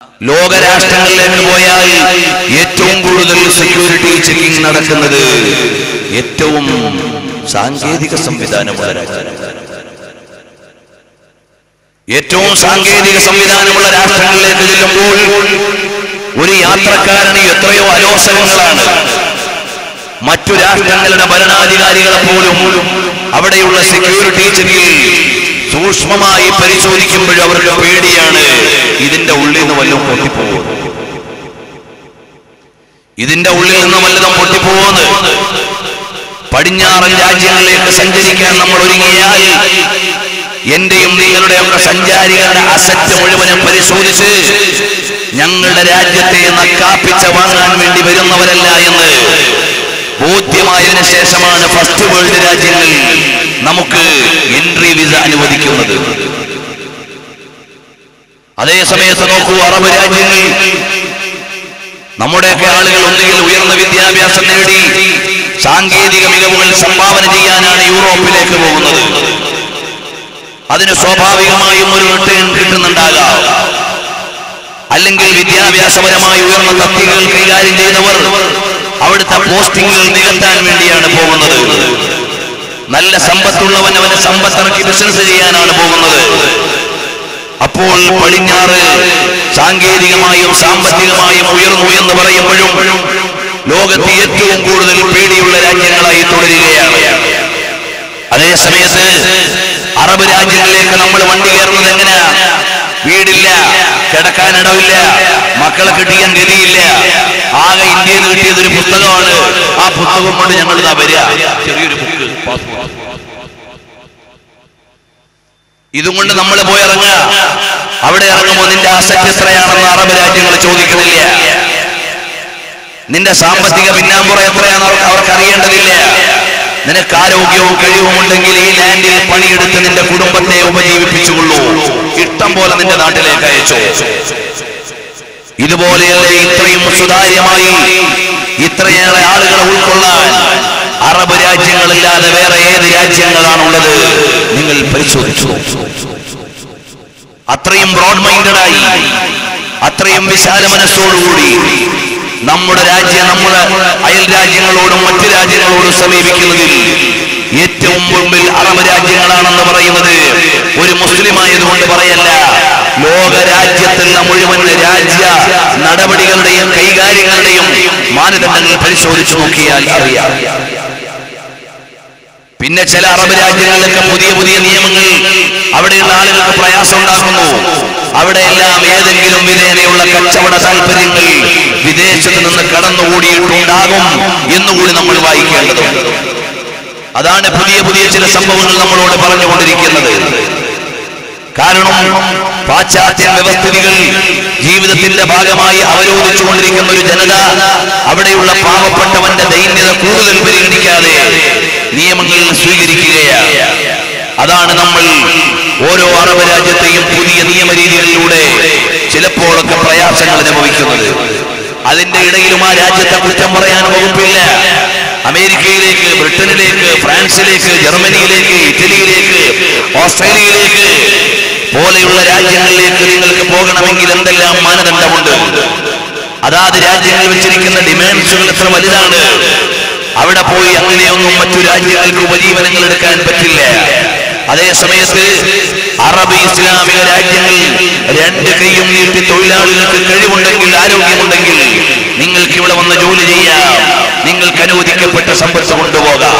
ലോകരാഷ്ട്രങ്ങളിലേക്ക് പോയാൽ ഏറ്റവും കൂടുതൽ സെക്യൂരിറ്റി ചെക്കിംഗ് നടക്കുന്നത് ഏറ്റവും സാങ്കേതിക സംവിധാനമുള്ള രാജ്യങ്ങൾ, ഏറ്റവും സാങ്കേതിക സംവിധാനമുള്ള രാഷ്ട്രങ്ങളിലേക്ക് ചെല്ലുമ്പോൾ ഒരു യാത്രക്കാരന് എത്രയോ അലോസരങ്ങളാണ്. മറ്റു രാഷ്ട്രങ്ങളുടെ ഭരണാധികാരികളെ പോലും അവിടെയുള്ള സെക്യൂരിറ്റി ചെക്കിൽ സൂക്ഷ്മമായി പരിശോധിക്കുമ്പോഴും അവർക്ക് പേടിയാണ്, ഇതിന്റെ ഉള്ളിൽ നിന്ന് വല്ലതും പൊട്ടിപ്പോകും, ഇതിന്റെ ഉള്ളിൽ നിന്ന് വല്ലതും പൊട്ടിപ്പോകുന്നത്. പടിഞ്ഞാറൻ രാജ്യങ്ങളിലേക്ക് സഞ്ചരിക്കാൻ നമ്മൾ ഒരുങ്ങിയാൽ എന്റെയും നിങ്ങളുടെയൊക്കെ സഞ്ചാരികളുടെ അസറ്റ് മുഴുവനും പരിശോധിച്ച് ഞങ്ങളുടെ രാജ്യത്തെ നക്കാപ്പിച്ച വാങ്ങാൻ വേണ്ടി വരുന്നവരല്ല എന്ന് ബോധ്യമായതിനു ശേഷമാണ് ഫസ്റ്റ് വേൾഡ് രാജ്യങ്ങൾ നമുക്ക് എൻട്രി വിസ അനുവദിക്കുന്നത്. അതേ സമയത്ത് നോക്കൂ, അറബ് രാജ്യങ്ങൾ നമ്മുടെയൊക്കെ ആളുകൾ ഒന്നുകിൽ ഉയർന്ന വിദ്യാഭ്യാസം നേടി സാങ്കേതിക മികവുകൾ സംഭാവന ചെയ്യാനാണ് യൂറോപ്പിലേക്ക് പോകുന്നത്. അതിന് സ്വാഭാവികമായും ഒരു റിട്ടേൺ കിട്ടുന്നുണ്ടാകാം. അല്ലെങ്കിൽ വിദ്യാഭ്യാസപരമായി ഉയർന്ന തസ്തികകൾ കൈകാര്യം ചെയ്തവർ അവിടുത്തെ പോസ്റ്റിങ്ങുകൾ നികത്താൻ വേണ്ടിയാണ് പോകുന്നത്. നല്ല സമ്പത്തുള്ളവൻ അവന്റെ സമ്പത്തിറക്കി ബിസിനസ് ചെയ്യാനാണ് പോകുന്നത്. അപ്പോൾ പടിഞ്ഞാറ് സാങ്കേതികമായും സാമ്പത്തികമായും ഉയർന്നു എന്ന് പറയുമ്പോഴും ലോകത്ത് ഏറ്റവും കൂടുതൽ പേടിയുള്ള രാജ്യങ്ങളായി തുടരുകയാണ്. അതേ സമയത്ത് അറബ് രാജ്യങ്ങളിലേക്ക് നമ്മൾ വണ്ടി കയറുന്നത് എങ്ങനെയാ? വീടില്ല, കിടക്കാനിടവില്ല, മക്കളെ കിട്ടിയാൻ ഗതിയില്ല. ആകെ ഇന്ത്യയിൽ കിട്ടിയതൊരു പുസ്തകമാണ്. ആ പുസ്തകം കൊണ്ട് ഞങ്ങൾ ഇതാ വരിക, ചെറിയൊരു ബുക്ക്, പാസ്പോർട്ട്, ഇതും കൊണ്ട് നമ്മൾ പോയി ഇറങ്ങുക. അവിടെ ഇറങ്ങുമ്പോൾ നിന്റെ അസറ്റ് എത്രയാണെന്ന് അറബ് രാജ്യങ്ങൾ ചോദിക്കുന്നില്ല. നിന്റെ സാമ്പത്തിക പിന്നാമ്പുറം എത്രയാണെന്ന് അവർക്ക് അറിയേണ്ടതില്ല. നിനക്ക് ആരോഗ്യവും കഴിവും ഉണ്ടെങ്കിൽ ഈ ലാൻഡിൽ പണിയെടുത്ത് നിന്റെ കുടുംബത്തെ ഉപജീവിപ്പിച്ചുകൊള്ളൂ. ഇഷ്ടം പോലെ നിന്റെ നാട്ടിലേക്ക് അയച്ചു. ഇതുപോലെയല്ലേ ഇത്രയും സുതാര്യമായി ഇത്രയേറെ ആളുകളെ ഉൾക്കൊള്ളാൻ അറബ് രാജ്യങ്ങളില്ലാതെ വേറെ ഏത് രാജ്യങ്ങളാണുള്ളത്? നിങ്ങൾ പരിശോധിച്ചു. അത്രയും ബ്രോഡ് മൈൻഡഡായി, അത്രയും വിശാല മനസ്സോടുകൂടി നമ്മുടെ രാജ്യം നമ്മുടെ അയൽ രാജ്യങ്ങളോടും മറ്റു രാജ്യങ്ങളോടും സമീപിക്കുന്നതിൽ ഏറ്റവും മുമ്പിൽ അറബ് രാജ്യങ്ങളാണെന്ന് പറയുന്നത് ഒരു മുസ്ലിം ആയതുകൊണ്ട് പറയല്ല. ലോകരാജ്യത്തുള്ള മുഴുവൻ രാജ്യ നടപടികളുടെയും കൈകാര്യങ്ങളുടെയും മാനദണ്ഡങ്ങൾ പരിശോധിച്ചു നോക്കിയാൽ അറിയാം. പിന്നെ ചില അറബ് രാജ്യങ്ങളിലൊക്കെ പുതിയ പുതിയ നിയമങ്ങൾ അവിടെയുള്ള ആളുകൾക്ക് പ്രയാസം ഉണ്ടാക്കുന്നു. അവിടെയെല്ലാം ഏതെങ്കിലും വിധേനയുള്ള കച്ചവട താല്പര്യങ്ങൾ വിദേശത്ത് നിന്ന് കടന്നുകൂടിയിട്ടുണ്ടാകും എന്നുകൂടി നമ്മൾ വായിക്കേണ്ടതുണ്ട്. അതാണ് പുതിയ പുതിയ ചില സംഭവങ്ങൾ നമ്മളോട് പറഞ്ഞുകൊണ്ടിരിക്കുന്നത്. കാരണം പാശ്ചാത്യ വ്യവസ്ഥിതികൾ ജീവിതത്തിന്റെ ഭാഗമായി അവരോധിച്ചുകൊണ്ടിരിക്കുന്ന ഒരു ജനത അവിടെയുള്ള പാവപ്പെട്ടവന്റെ ദൈന്യത കൂടുതൽ പരിഗണിക്കാതെ നിയമങ്ങൾ സ്വീകരിക്കുകയാണ്. അതാണ് നമ്മൾ ഓരോ അറബ് രാജ്യത്തെയും പുതിയ നിയമരീതികളിലൂടെ ചിലപ്പോഴൊക്കെ പ്രയാസങ്ങൾ അനുഭവിക്കുന്നത്. അതിന്റെ ഇടയിലും ആ രാജ്യത്തെ കുറ്റം പറയാൻ വകുപ്പില്ല. അമേരിക്കയിലേക്ക്, ബ്രിട്ടനിലേക്ക്, ഫ്രാൻസിലേക്ക്, ജർമ്മനിയിലേക്ക്, ഇറ്റലിയിലേക്ക്, ഓസ്ട്രേലിയയിലേക്ക് പോലെയുള്ള രാജ്യങ്ങളിലേക്ക് നിങ്ങൾക്ക് പോകണമെങ്കിൽ എന്തെല്ലാം മാനദണ്ഡമുണ്ട്. അതാത് രാജ്യങ്ങൾ വെച്ചിരിക്കുന്ന ഡിമാൻഡ്സുകൾ എത്ര വലുതാണ്. അവിടെ പോയി അങ്ങനെയൊന്നും മറ്റു രാജ്യങ്ങൾക്ക് ഉപജീവനങ്ങൾ എടുക്കാൻ പറ്റില്ല. അതേ സമയത്ത് അറബ് ഇസ്ലാമിക രാജ്യങ്ങൾ രണ്ട് കൈയും നീട്ടി തൊഴിലാളികൾക്ക് കഴിവുണ്ടെങ്കിൽ, ആരോഗ്യമുണ്ടെങ്കിൽ നിങ്ങൾക്ക് ഇവിടെ വന്ന് ജോലി ചെയ്യാം, നിങ്ങൾക്ക് അനുവദിക്കപ്പെട്ട സമ്പത്ത് കൊണ്ടുപോകാം.